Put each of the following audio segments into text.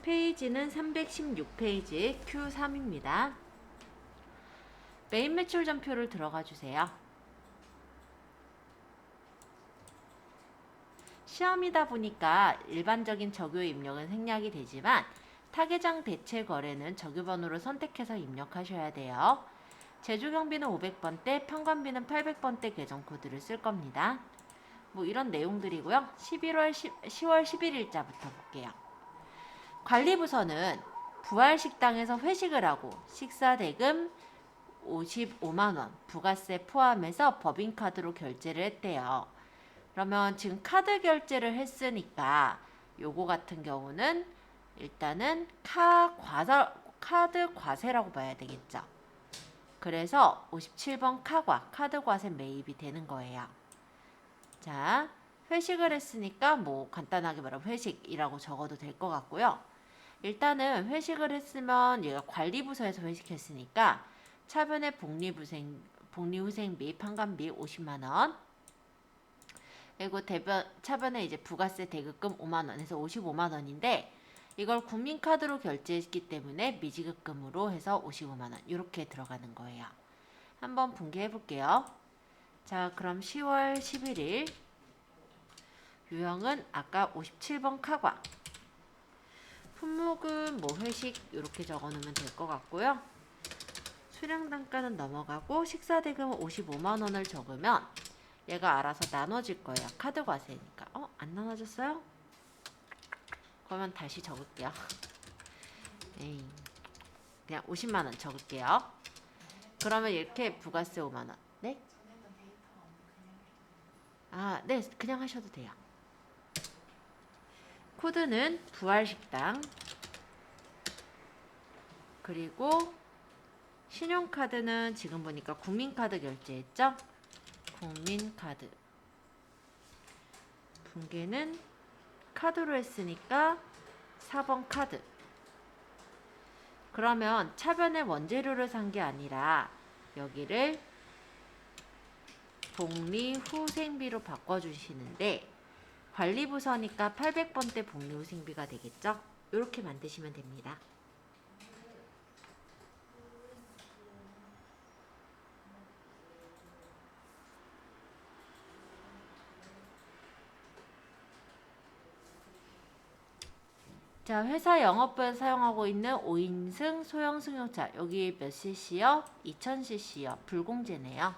페이지는 316페이지 Q3입니다. 메인 매출 전표를 들어가 주세요. 시험이다 보니까 일반적인 적요 입력은 생략이 되지만 타계장 대체 거래는 적요번호를 선택해서 입력하셔야 돼요. 제조경비는 500번대, 평관비는 800번대 계정 코드를 쓸 겁니다. 뭐 이런 내용들이고요. 10월 11일자부터 볼게요. 관리부서는 부활식당에서 회식을 하고 식사대금 55만원 부가세 포함해서 법인카드로 결제를 했대요. 그러면 지금 카드 결제를 했으니까 요거 같은 경우는 일단은 카드 과세라고 봐야 되겠죠. 그래서 57번 카드 과세 매입이 되는 거예요. 자, 회식을 했으니까 뭐 간단하게 말하면 회식이라고 적어도 될 것 같고요. 일단은 회식을 했으면 얘가 관리부서에서 회식했으니까 차변의 복리후생비 판관비 50만원, 그리고 차변에 이제 부가세 대급금 5만원에서 55만원인데 이걸 국민카드로 결제했기 때문에 미지급금으로 해서 55만원 이렇게 들어가는 거예요. 한번 분개해 볼게요. 자, 그럼 10월 11일 유형은 아까 57번 카과, 품목은 뭐 회식 이렇게 적어 놓으면 될 것 같고요. 수령 단가는 넘어가고 식사대금은 55만원을 적으면 얘가 알아서 나눠질 거예요. 카드 과세니까. 안 나눠졌어요? 그러면 다시 적을게요. 에이, 그냥 50만원 적을게요. 그러면 이렇게 부가세 5만원. 네? 네, 그냥 하셔도 돼요. 코드는 부활식당, 그리고 신용카드는 지금 보니까 국민카드 결제했죠? 국민카드. 분개는 카드로 했으니까 4번 카드. 그러면 차변에 원재료를 산 게 아니라 여기를 복리후생비로 바꿔주시는데 관리부서니까 800번대 복리후생비가 되겠죠? 이렇게 만드시면 됩니다. 자, 회사 영업부에서 사용하고 있는 5인승 소형 승용차. 여기 몇 cc요? 2000cc요. 불공제네요.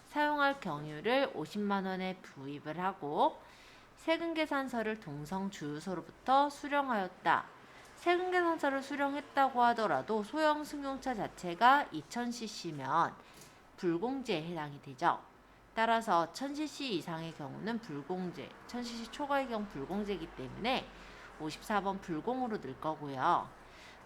사용할 경유를 50만원에 부입을 하고 세금계산서를 동성 주유소로부터 수령하였다. 세금계산서를 수령했다고 하더라도 소형 승용차 자체가 2000cc면 불공제에 해당이 되죠. 따라서 1000cc 이상의 경우는 불공제, 1000cc 초과의 경우 불공제이기 때문에 54번 불공으로 넣을 거고요.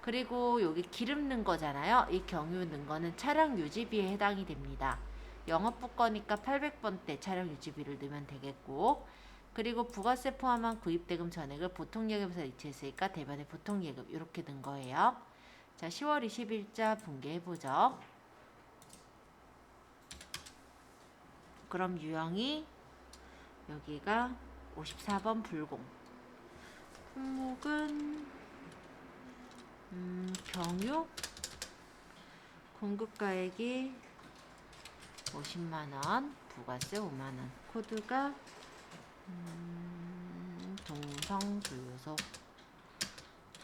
그리고 여기 기름 넣은 거잖아요. 이 경유 넣은 거는 차량 유지비에 해당이 됩니다. 영업부 거니까 800번대 차량 유지비를 넣으면 되겠고, 그리고 부가세 포함한 구입대금 전액을 보통예금에서 이체했으니까 대변에 보통예금 이렇게 넣은 거예요. 자, 10월 20일자 분개해보죠. 그럼 유형이 여기가 54번 불공. 품목은 경유, 공급가액이 50만원, 부가세 5만원, 코드가 동성주유소,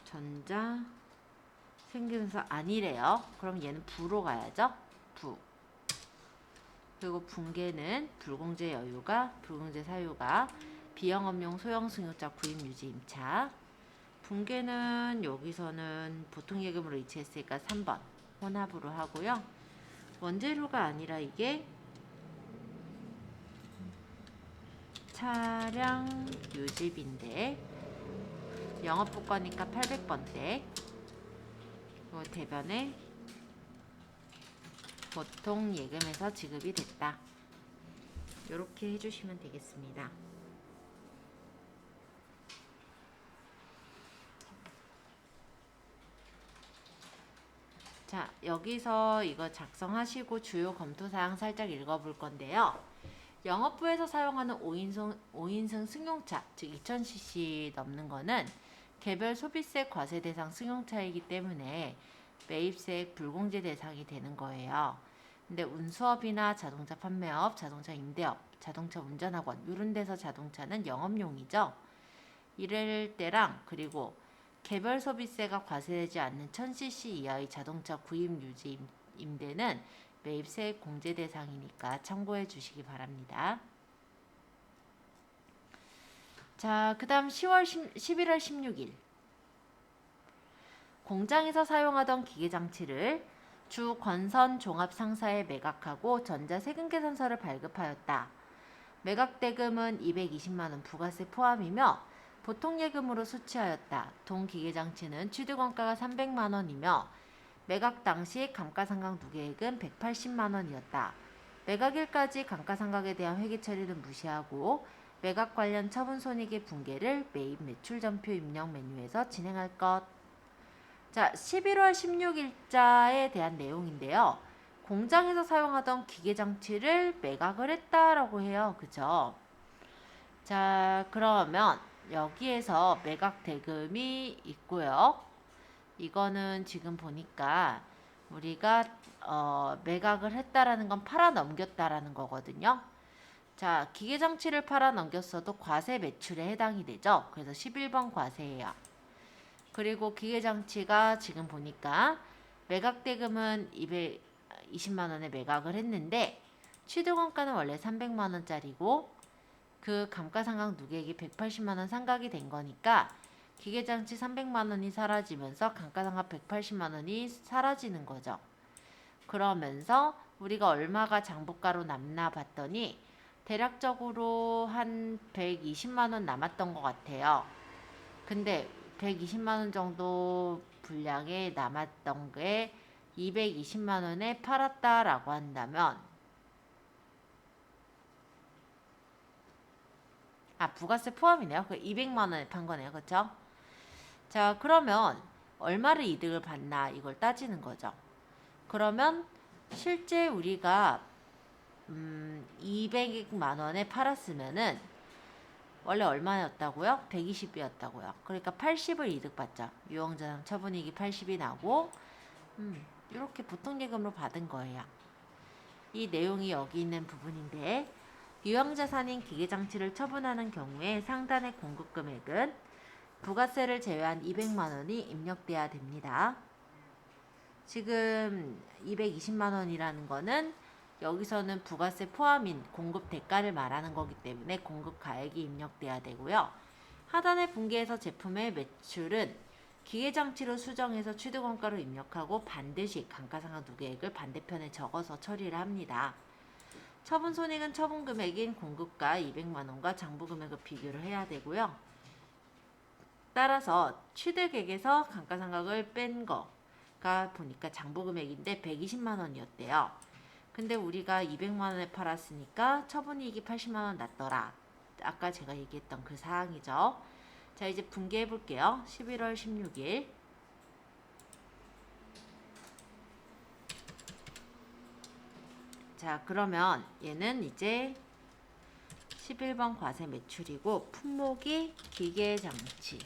전자, 생기면서 아니래요. 그럼 얘는 부로 가야죠. 부. 그리고 분개는 불공제 사유가 비영업용 소형 승용차 구입 유지 임차. 분개는 여기서는 보통예금으로 이체했으니까 3번 혼합으로 하고요. 원재료가 아니라 이게 차량 유지비인데 영업부 거니까 800번대. 대변에 보통예금에서 지급이 됐다. 이렇게 해주시면 되겠습니다. 자, 여기서 이거 작성하시고 주요 검토사항 살짝 읽어볼 건데요. 영업부에서 사용하는 5인승 승용차, 즉 2000cc 넘는 거는 개별 소비세 과세 대상 승용차이기 때문에 매입세액 불공제 대상이 되는 거예요. 근데 운수업이나 자동차 판매업, 자동차 임대업, 자동차 운전학원 이런 데서 자동차는 영업용이죠. 이럴 때랑 그리고 개별 소비세가 과세되지 않는 1000cc 이하의 자동차 구입 유지 임대는 매입세액 공제 대상이니까 참고해 주시기 바랍니다. 자, 그 다음 11월 16일 공장에서 사용하던 기계장치를 주 건선 종합상사에 매각하고 전자세금계산서를 발급하였다. 매각대금은 220만원 부가세 포함이며 보통예금으로 수취하였다. 동기계장치는 취득원가가 300만원이며 매각 당시 감가상각 누계액은 180만원이었다. 매각일까지 감가상각에 대한 회계처리는 무시하고 매각 관련 처분 손익의 분계를 매입 매출전표 입력 메뉴에서 진행할 것. 자, 11월 16일자에 대한 내용인데요. 공장에서 사용하던 기계장치를 매각을 했다라고 해요. 그죠? 자, 그러면 여기에서 매각 대금이 있고요. 이거는 지금 보니까 우리가 매각을 했다라는 건 팔아 넘겼다라는 거거든요. 자, 기계장치를 팔아 넘겼어도 과세 매출에 해당이 되죠. 그래서 11번 과세예요. 그리고 기계장치가 지금 보니까 매각대금은 220만원에 매각을 했는데 취득원가는 원래 300만원짜리고 그 감가상각 누계액이 180만원 상각이 된 거니까 기계장치 300만원이 사라지면서 감가상각 180만원이 사라지는 거죠. 그러면서 우리가 얼마가 장부가로 남나 봤더니 대략적으로 한 120만원 남았던 것 같아요. 근데 120만원 정도 분량에 남았던 게 220만원에 팔았다라고 한다면 부가세 포함이네요. 200만원에 판 거네요. 그쵸? 자, 그러면 얼마를 이득을 받나 이걸 따지는 거죠. 그러면 실제 우리가 200만원에 팔았으면은 원래 얼마였다고요? 120이었다고요. 그러니까 80을 이득 받죠. 유형자산 처분이익이 80이 나고 이렇게 보통예금으로 받은 거예요. 이 내용이 여기 있는 부분인데 유형자산인 기계장치를 처분하는 경우에 상단의 공급금액은 부가세를 제외한 200만원이 입력돼야 됩니다. 지금 220만원이라는 거는 여기서는 부가세 포함인 공급 대가를 말하는 거기 때문에 공급 가액이 입력돼야 되고요. 하단의 분기에서 제품의 매출은 기계장치로 수정해서 취득원가로 입력하고 반드시 감가상각 누계액을 반대편에 적어서 처리를 합니다. 처분손익은 처분금액인 공급가 200만원과 장부금액을 비교를 해야 되고요. 따라서 취득액에서 감가상각을 뺀 거가 보니까 장부금액인데 120만원이었대요. 근데 우리가 200만원에 팔았으니까 처분이익이 80만원 났더라. 아까 제가 얘기했던 그 사항이죠. 자, 이제 분개해 볼게요. 11월 16일. 자, 그러면 얘는 이제 11번 과세 매출이고 품목이 기계장치.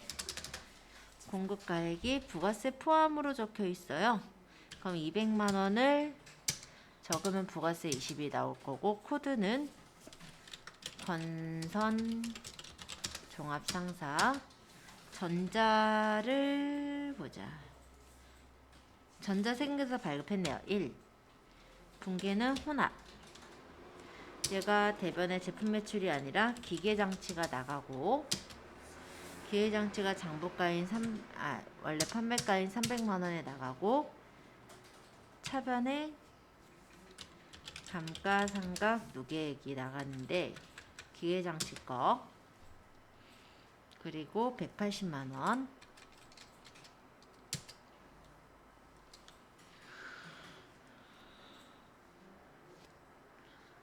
공급가액이 부가세 포함으로 적혀 있어요. 그럼 200만원을 적으면 부가세 20이 나올 거고 코드는 건선 종합상사 전자를 보자. 전자세금계산서 발급했네요. 1. 분기는 혼합. 얘가 대변의 제품 매출이 아니라 기계장치가 나가고 기계장치가 장부가인 원래 판매가인 300만원에 나가고 차변에 감가상각 누계액이 나갔는데 기계장치 거 그리고 180만원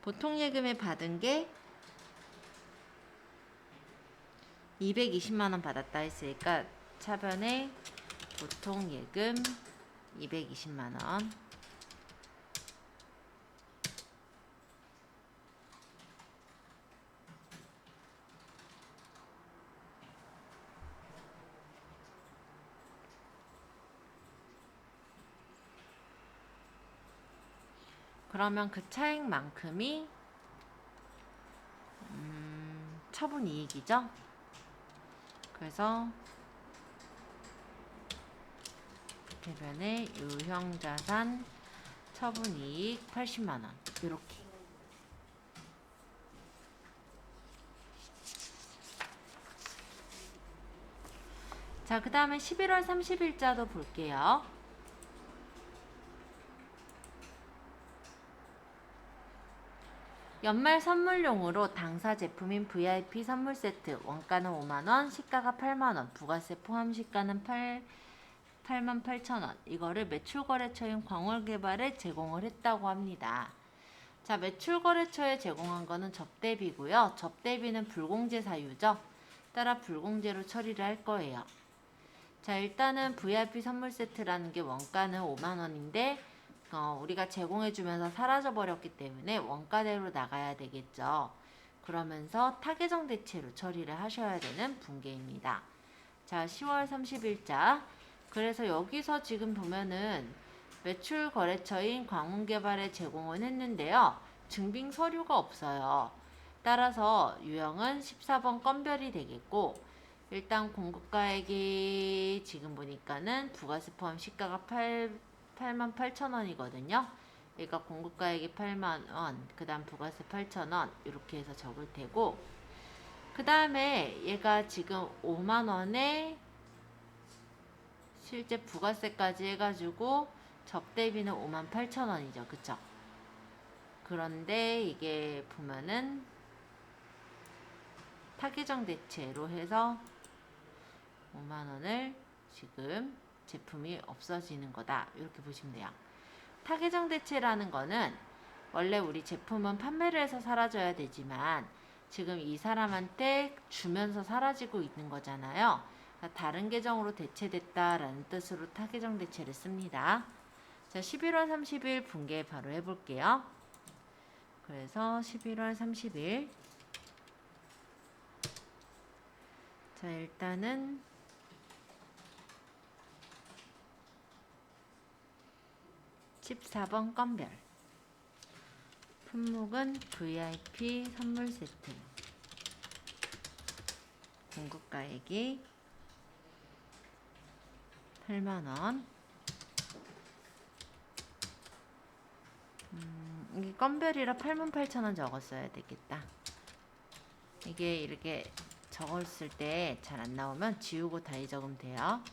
보통예금에 받은 게 220만원 받았다 했으니까 차변에 보통예금 220만원 그러면 그 차익만큼이 처분이익이죠. 그래서 대변의 유형자산 처분이익 80만원 이렇게. 자, 그 다음에 11월 30일자도 볼게요. 연말 선물용으로 당사 제품인 VIP 선물 세트 원가는 5만원, 시가가 8만원, 부가세 포함 시가는 88,000원. 이거를 매출거래처인 광월개발에 제공을 했다고 합니다. 자, 매출거래처에 제공한 거는 접대비고요. 접대비는 불공제 사유죠. 따라 불공제로 처리를 할 거예요. 자, 일단은 VIP 선물 세트라는 게 원가는 5만원인데 우리가 제공해주면서 사라져버렸기 때문에 원가대로 나가야 되겠죠. 그러면서 타계정 대체로 처리를 하셔야 되는 분계입니다. 자, 10월 30일자. 그래서 여기서 지금 보면은 매출 거래처인 광운개발에 제공은 했는데요. 증빙 서류가 없어요. 따라서 유형은 14번 건별이 되겠고, 일단 공급가액이 지금 보니까는 부가세 포함 시가가 88,000원이거든요. 그러니까 공급가액이 8만원, 그 다음 부가세 8,000원 이렇게 해서 적을 테고, 그 다음에 얘가 지금 5만원에 실제 부가세까지 해가지고 접대비는 58,000원이죠. 그쵸? 그런데 이게 보면은 타계정 대체로 해서 5만원을 지금 제품이 없어지는 거다. 이렇게 보시면 돼요. 타계정 대체라는 거는 원래 우리 제품은 판매를 해서 사라져야 되지만 지금 이 사람한테 주면서 사라지고 있는 거잖아요. 그러니까 다른 계정으로 대체됐다라는 뜻으로 타계정 대체를 씁니다. 자, 11월 30일 분계 바로 해볼게요. 그래서 11월 30일. 자, 일단은 14번 건별. 품목은 VIP 선물 세트. 공급가액이 8만원. 이게 건별이라 88,000원 적었어야 되겠다. 이게 이렇게 적었을 때 잘 안 나오면 지우고 다시 적으면 돼요.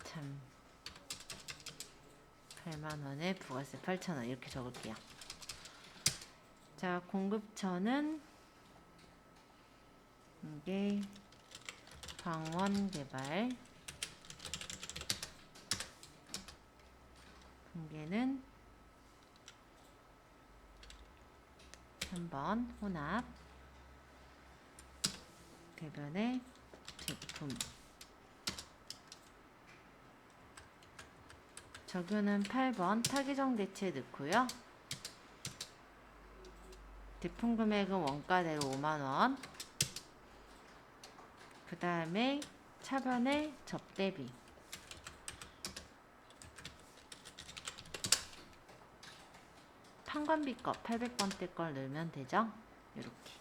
참, 8만원에 부가세 8,000원 이렇게 적을게요. 자, 공급처는 이게 광원개발, 분계는 3번 혼합, 대변의 제품, 적유는 8번 타계정 대체 넣고요. 제품 금액은 원가대로 5만원. 그 다음에 차변의 접대비. 판관비 거 800번대 걸 넣으면 되죠. 이렇게.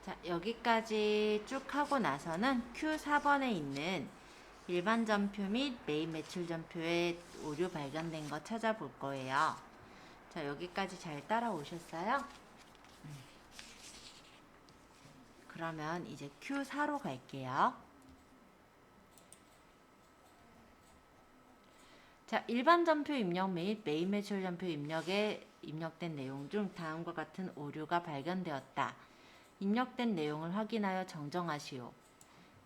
자, 여기까지 쭉 하고 나서는 Q4번에 있는 일반 전표 및 메인 매출 전표에 오류 발견된 거 찾아볼 거예요. 자, 여기까지 잘 따라오셨어요? 그러면 이제 Q4로 갈게요. 자, 일반 전표 입력 및 메인 매출 전표 입력에 입력된 내용 중 다음과 같은 오류가 발견되었다. 입력된 내용을 확인하여 정정하시오.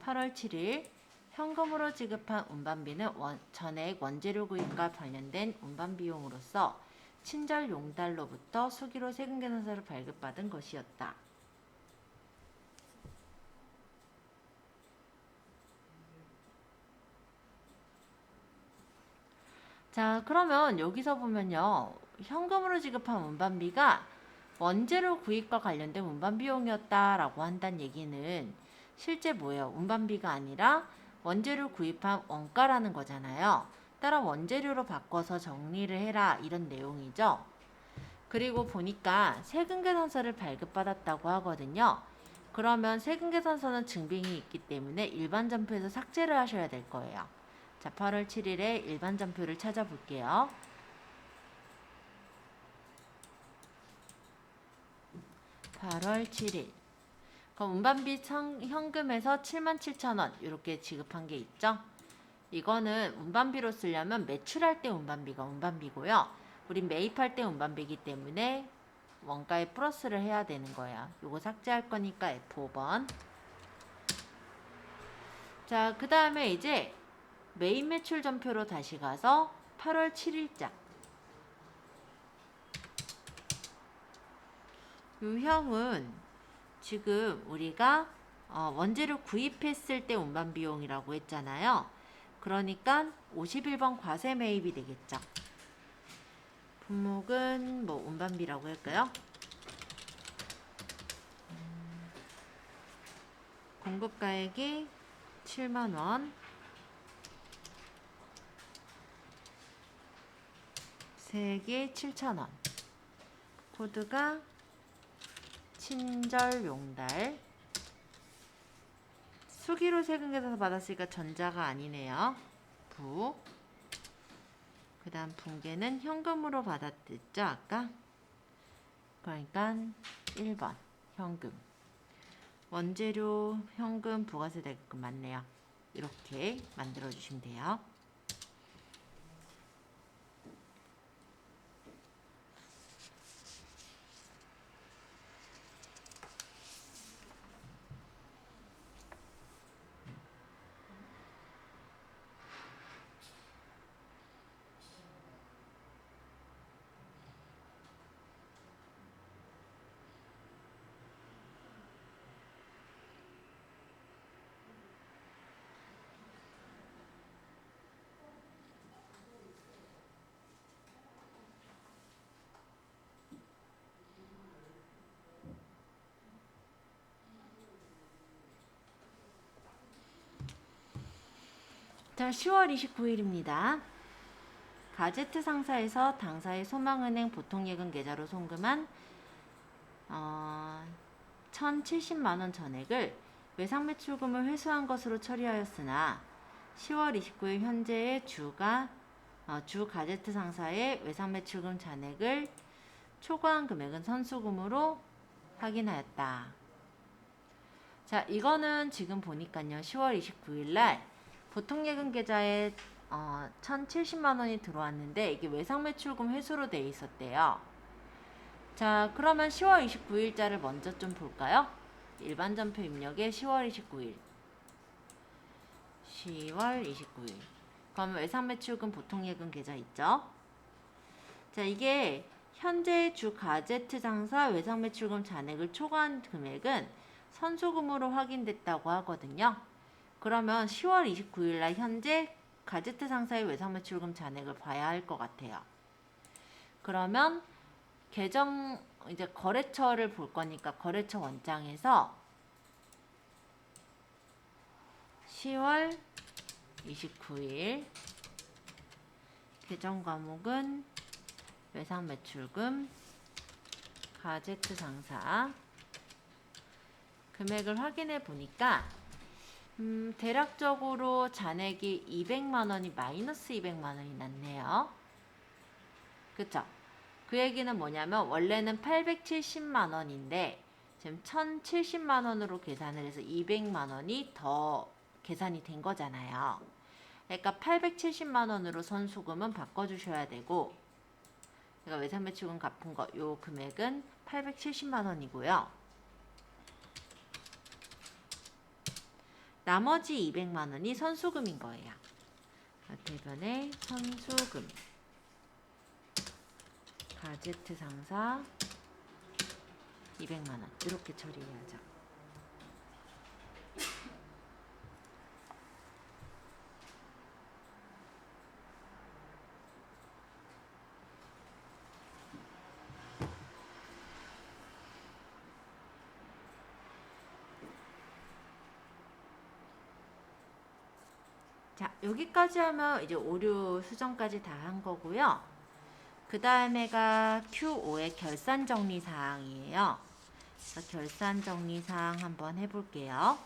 8월 7일 현금으로 지급한 운반비는 전액 원재료 구입과 관련된 운반 비용으로서 친절 용달로부터 수기로 세금 계산서를 발급받은 것이었다. 자, 그러면 여기서 보면요. 현금으로 지급한 운반비가 원재료 구입과 관련된 운반 비용이었다라고 한다는 얘기는 실제 뭐예요? 운반비가 아니라 원재료 구입한 원가라는 거잖아요. 따라 원재료로 바꿔서 정리를 해라 이런 내용이죠. 그리고 보니까 세금계산서를 발급받았다고 하거든요. 그러면 세금계산서는 증빙이 있기 때문에 일반 전표에서 삭제를 하셔야 될 거예요. 자, 8월 7일에 일반 전표를 찾아볼게요. 8월 7일. 그럼 운반비 현금에서 77,000원 이렇게 지급한 게 있죠. 이거는 운반비로 쓰려면 매출할 때 운반비가 운반비고요. 우린 매입할 때 운반비이기 때문에 원가에 플러스를 해야 되는 거예요. 요거 삭제할 거니까 F5번. 자, 그 다음에 이제 메인 매출 전표로 다시 가서 8월 7일자. 유형은 지금 우리가 원재료 구입했을 때 운반 비용이라고 했잖아요. 그러니까 51번 과세 매입이 되겠죠. 품목은 뭐 운반비라고 할까요? 공급가액이 7만원, 세액이 7,000원, 코드가 친절용달, 수기로 세금계산서 받았으니까 전자가 아니네요. 부. 그 다음 분계는 현금으로 받았댔죠 아까? 그러니까 1번 현금. 원재료 현금 부가세 대금 맞네요. 이렇게 만들어 주시면 돼요. 자, 10월 29일입니다. 가제트 상사에서 당사의 소망은행 보통예금 계좌로 송금한 1,070만원 전액을 외상매출금을 회수한 것으로 처리하였으나 10월 29일 현재의 주 가제트 상사의 외상매출금 잔액을 초과한 금액은 선수금으로 확인하였다. 자, 이거는 지금 보니까요. 10월 29일 날 보통예금 계좌에 1,070만원이 들어왔는데 이게 외상매출금 회수로 돼 있었대요. 자, 그러면 10월 29일자를 먼저 좀 볼까요? 일반 전표 입력에 10월 29일. 10월 29일. 그러면 외상매출금 보통예금 계좌 있죠? 자, 이게 현재 주 가제트 장사 외상매출금 잔액을 초과한 금액은 선수금으로 확인됐다고 하거든요. 그러면 10월 29일 날 현재 가제트 상사의 외상매출금 잔액을 봐야 할 것 같아요. 그러면 계정 이제 거래처를 볼 거니까 거래처 원장에서 10월 29일 계정 과목은 외상매출금 가제트 상사 금액을 확인해 보니까 대략적으로 잔액이 200만원이 마이너스 200만원이 났네요. 그쵸? 그 얘기는 뭐냐면 원래는 870만원인데 지금 1,070만 원으로 계산을 해서 200만 원이 더 계산이 된 거잖아요. 그러니까 870만 원으로 선수금은 바꿔주셔야 되고, 그러니까 외상매출금 갚은 거, 요 금액은 870만 원이고요. 나머지 200만 원이 선수금인 거예요. 대변의 선수금, 가제트 상사 200만 원 이렇게 처리해야죠. 자, 여기까지 하면 이제 오류 수정까지 다 한 거고요. 그 다음에가 Q5의 결산 정리 사항이에요. 결산 정리 사항 한번 해볼게요.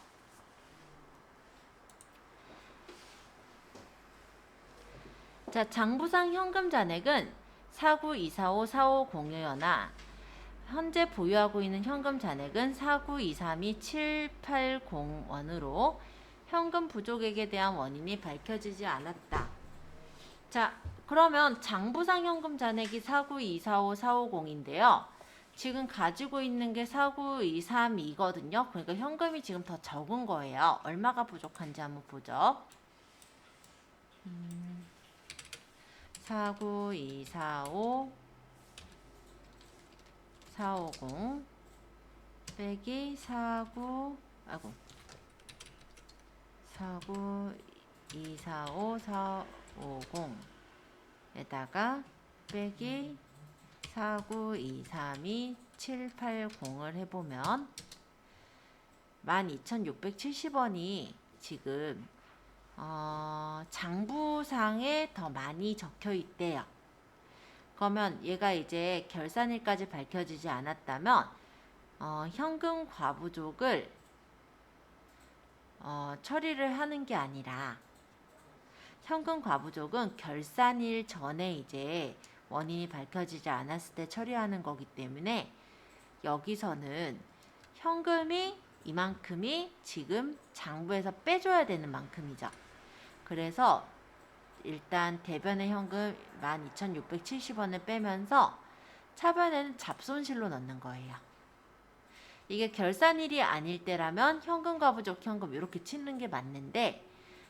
자, 장부상 현금 잔액은 492454506여나 현재 보유하고 있는 현금 잔액은 492327801으로 현금 부족액에 대한 원인이 밝혀지지 않았다. 자, 그러면 장부상 현금 잔액이 492454550인데요. 지금 가지고 있는 게 49232거든요. 그러니까 현금이 지금 더 적은 거예요. 얼마가 부족한지 한번 보죠. 49245 450 빼기 49245 450에다가 빼기 49232 780을 해보면 12,670원이 지금 장부상에 더 많이 적혀 있대요. 그러면 얘가 이제 결산일까지 밝혀지지 않았다면 현금 과부족을 처리를 하는 게 아니라 현금 과부족은 결산일 전에 이제 원인이 밝혀지지 않았을 때 처리하는 거기 때문에 여기서는 현금이 이만큼이 지금 장부에서 빼줘야 되는 만큼이죠. 그래서 일단 대변의 현금 12,670원을 빼면서 차변에는 잡손실로 넣는 거예요. 이게 결산일이 아닐 때라면 현금과 부족 현금 이렇게 치는 게 맞는데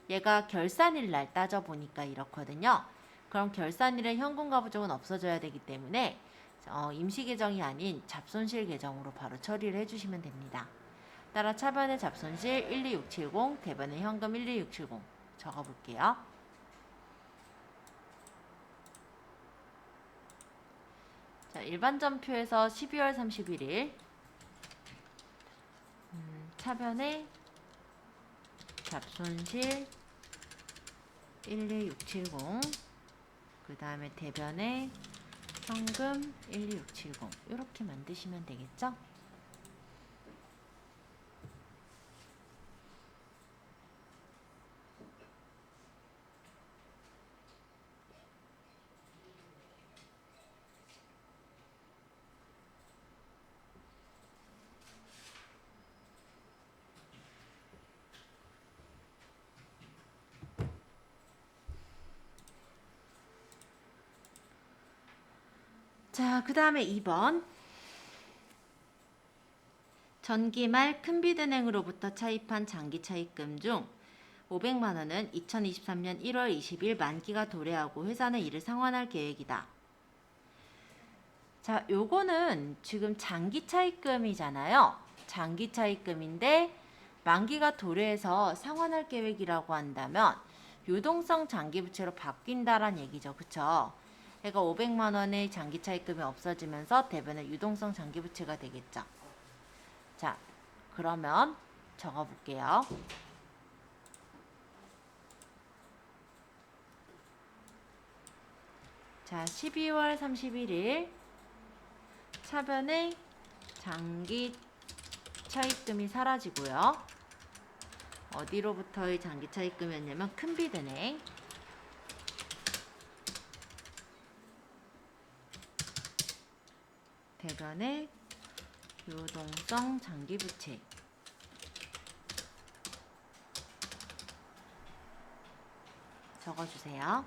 얘가 결산일 날 따져보니까 이렇거든요. 그럼 결산일에 현금과 부족은 없어져야 되기 때문에 임시 계정이 아닌 잡손실 계정으로 바로 처리를 해주시면 됩니다. 따라 차변의 잡손실 12670, 대변의 현금 12670 적어볼게요. 자, 일반전표에서 12월 31일 차변의 잡손실 12670, 그 다음에 대변의 현금 12670 이렇게 만드시면 되겠죠? 자, 그 다음에 2번. 전기말 큰빛은행으로부터 차입한 장기 차입금 중 500만 원은 2023년 1월 20일 만기가 도래하고 회사는 이를 상환할 계획이다. 자, 요거는 지금 장기 차입금이잖아요. 장기 차입금인데 만기가 도래해서 상환할 계획이라고 한다면 유동성 장기 부채로 바뀐다란 얘기죠. 그쵸? 그러니까 500만 원의 장기 차입금이 없어지면서 대변의 유동성 장기 부채가 되겠죠. 자, 그러면 적어볼게요. 자, 12월 31일 차변의 장기 차입금이 사라지고요. 어디로부터의 장기 차입금이었냐면 큰빛은행, 대변의 유동성 장기부채. 적어주세요.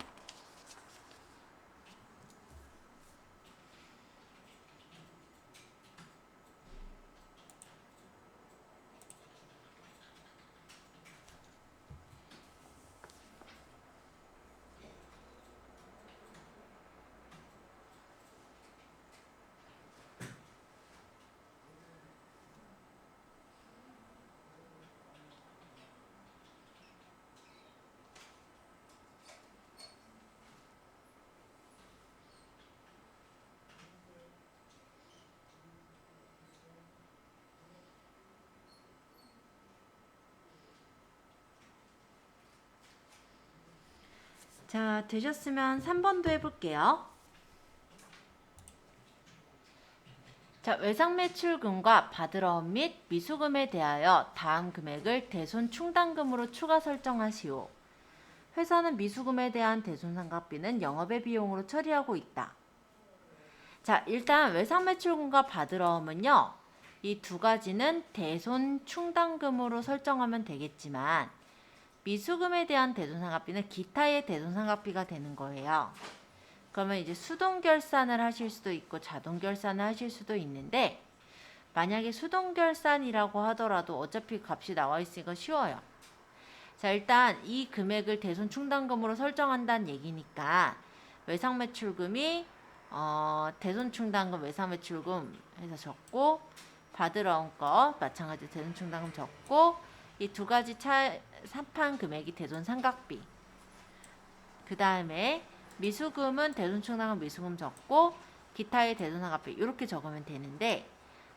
자, 되셨으면 3번도 해볼게요. 자, 외상매출금과 받으러옴 및 미수금에 대하여 다음 금액을 대손 충당금으로 추가 설정하시오. 회사는 미수금에 대한 대손상각비는 영업의 비용으로 처리하고 있다. 자, 일단 외상매출금과 받으러옴은요, 이 두 가지는 대손 충당금으로 설정하면 되겠지만 미수금에 대한 대손상각비는 기타의 대손상각비가 되는 거예요. 그러면 이제 수동결산을 하실 수도 있고 자동결산을 하실 수도 있는데, 만약에 수동결산이라고 하더라도 어차피 값이 나와 있으니까 쉬워요. 자, 일단 이 금액을 대손충당금으로 설정한다는 얘기니까 외상매출금이 대손충당금 외상매출금 해서 적고, 받으러 온 거 마찬가지로 대손충당금 적고, 이 두 가지 합한 금액이 대손상각비. 그 다음에 미수금은 대손충당금 미수금 적고 기타의 대손상각비 이렇게 적으면 되는데,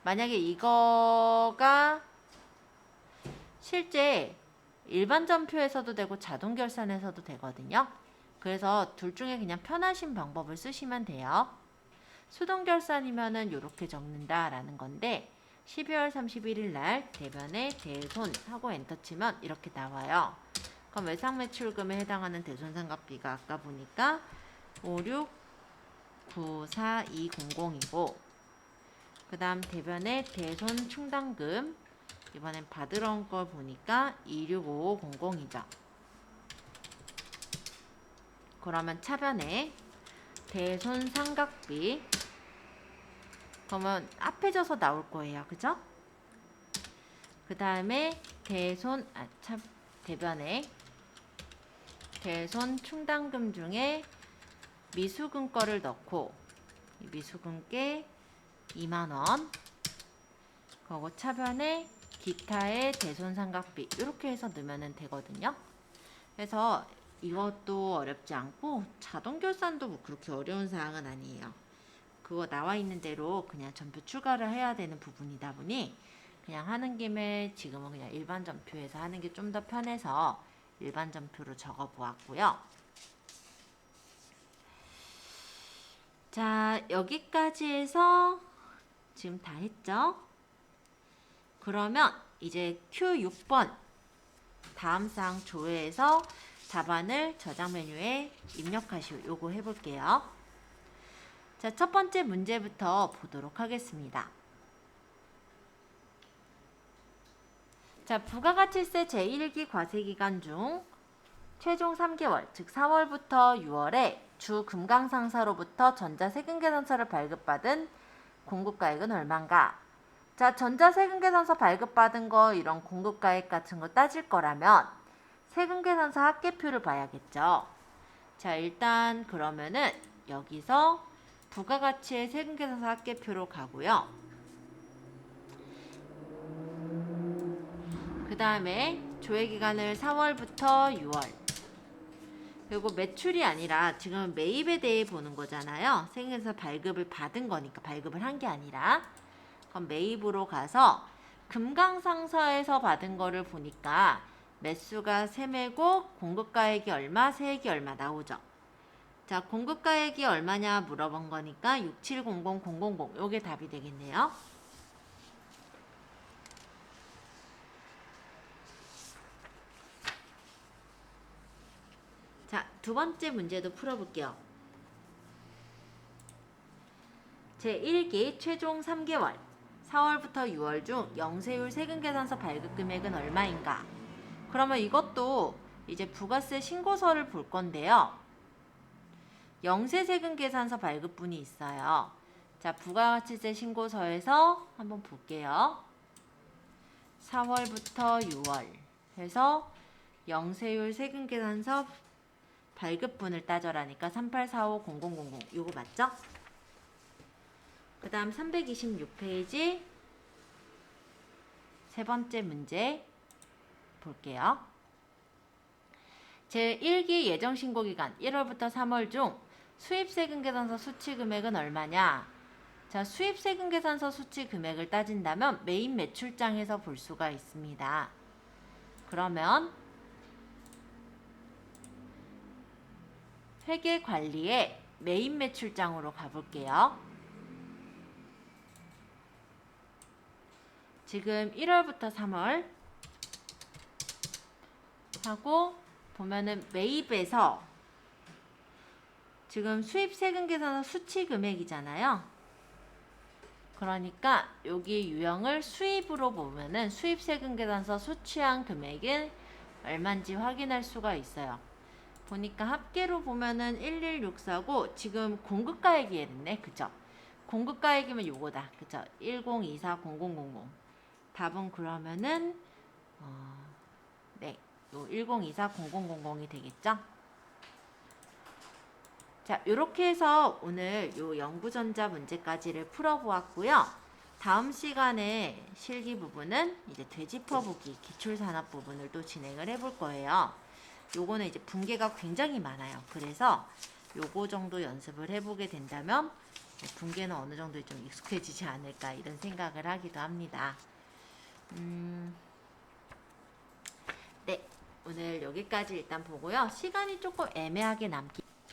만약에 이거가 실제 일반 전표에서도 되고 자동결산에서도 되거든요. 그래서 둘 중에 그냥 편하신 방법을 쓰시면 돼요. 수동결산이면은 이렇게 적는다라는 건데, 12월 31일 날 대변에 대손 하고 엔터 치면 이렇게 나와요. 그럼 외상매출금에 해당하는 대손상각비가 아까 보니까 5694200이고, 그 다음 대변에 대손충당금 이번엔 받으러 온 걸 보니까 265500이죠. 그러면 차변에 대손상각비, 그러면 앞에져서 나올 거예요. 그죠? 그 다음에 대변에 대손충당금 중에 미수금 거를 넣고, 미수금께 2만원, 그리고 차변에 기타의 대손상각비 이렇게 해서 넣으면 되거든요. 그래서 이것도 어렵지 않고 자동결산도 뭐 그렇게 어려운 사항은 아니에요. 그거 나와 있는 대로 그냥 전표 추가를 해야 되는 부분이다 보니 그냥 하는 김에 지금은 그냥 일반 전표에서 하는 게 좀 더 편해서 일반 전표로 적어 보았고요. 자, 여기까지 해서 지금 다 했죠? 그러면 이제 Q6번 다음 사항 조회에서 답안을 저장 메뉴에 입력하시오. 요거 해볼게요. 자, 첫 번째 문제부터 보도록 하겠습니다. 자, 부가가치세 제1기 과세기간 중 최종 3개월, 즉 4월부터 6월에 주 금강상사로부터 전자세금계산서를 발급받은 공급가액은 얼마인가? 자, 전자세금계산서 발급받은 거 이런 공급가액 같은 거 따질 거라면 세금계산서 합계표를 봐야겠죠. 자, 일단 그러면은 여기서 부가가치의 세금계산서 합계표로 가고요. 그 다음에 조회기간을 4월부터 6월, 그리고 매출이 아니라 지금 매입에 대해 보는 거잖아요. 세금계산서 발급을 받은 거니까, 발급을 한 게 아니라. 그럼 매입으로 가서 금강상사에서 받은 거를 보니까 매수가 3매고 공급가액이 얼마, 세액이 얼마 나오죠. 자, 공급가액이 얼마냐 물어본 거니까 6700000 요게 답이 되겠네요. 자, 두 번째 문제도 풀어볼게요. 제1기 최종 3개월, 4월부터 6월 중 영세율 세금 계산서 발급 금액은 얼마인가? 그러면 이것도 이제 부가세 신고서를 볼 건데요. 영세세금 계산서 발급분이 있어요. 자, 부가가치세 신고서에서 한번 볼게요. 4월부터 6월 해서 영세율 세금 계산서 발급분을 따져라니까 38450000 요거 맞죠? 그 다음 326페이지 세 번째 문제 볼게요. 제1기 예정신고기간 1월부터 3월 중 수입세금 계산서 수취 금액은 얼마냐? 자, 수입세금 계산서 수취 금액을 따진다면 메인 매출장에서 볼 수가 있습니다. 그러면 회계관리의 메인 매출장으로 가볼게요. 지금 1월부터 3월 하고 보면은 매입에서 지금 수입세금 계산서 수취 금액이잖아요. 그러니까 여기 유형을 수입으로 보면은 수입세금 계산서 수취한 금액은 얼마인지 확인할 수가 있어요. 보니까 합계로 보면은 11649 지금 공급가액이 됐네. 그죠? 공급가액이면 요거다. 그죠? 10240000 답은 그러면은 네, 요 10240000이 되겠죠? 자, 요렇게 해서 오늘 요 연구전자 문제까지를 풀어보았고요. 다음 시간에 실기 부분은 이제 되짚어보기 기출산업 부분을 또 진행을 해볼 거예요. 요거는 이제 분계가 굉장히 많아요. 그래서 요거 정도 연습을 해보게 된다면 분계는 어느 정도 좀 익숙해지지 않을까 이런 생각을 하기도 합니다. 네, 오늘 여기까지 일단 보고요. 시간이 조금 애매하게 남기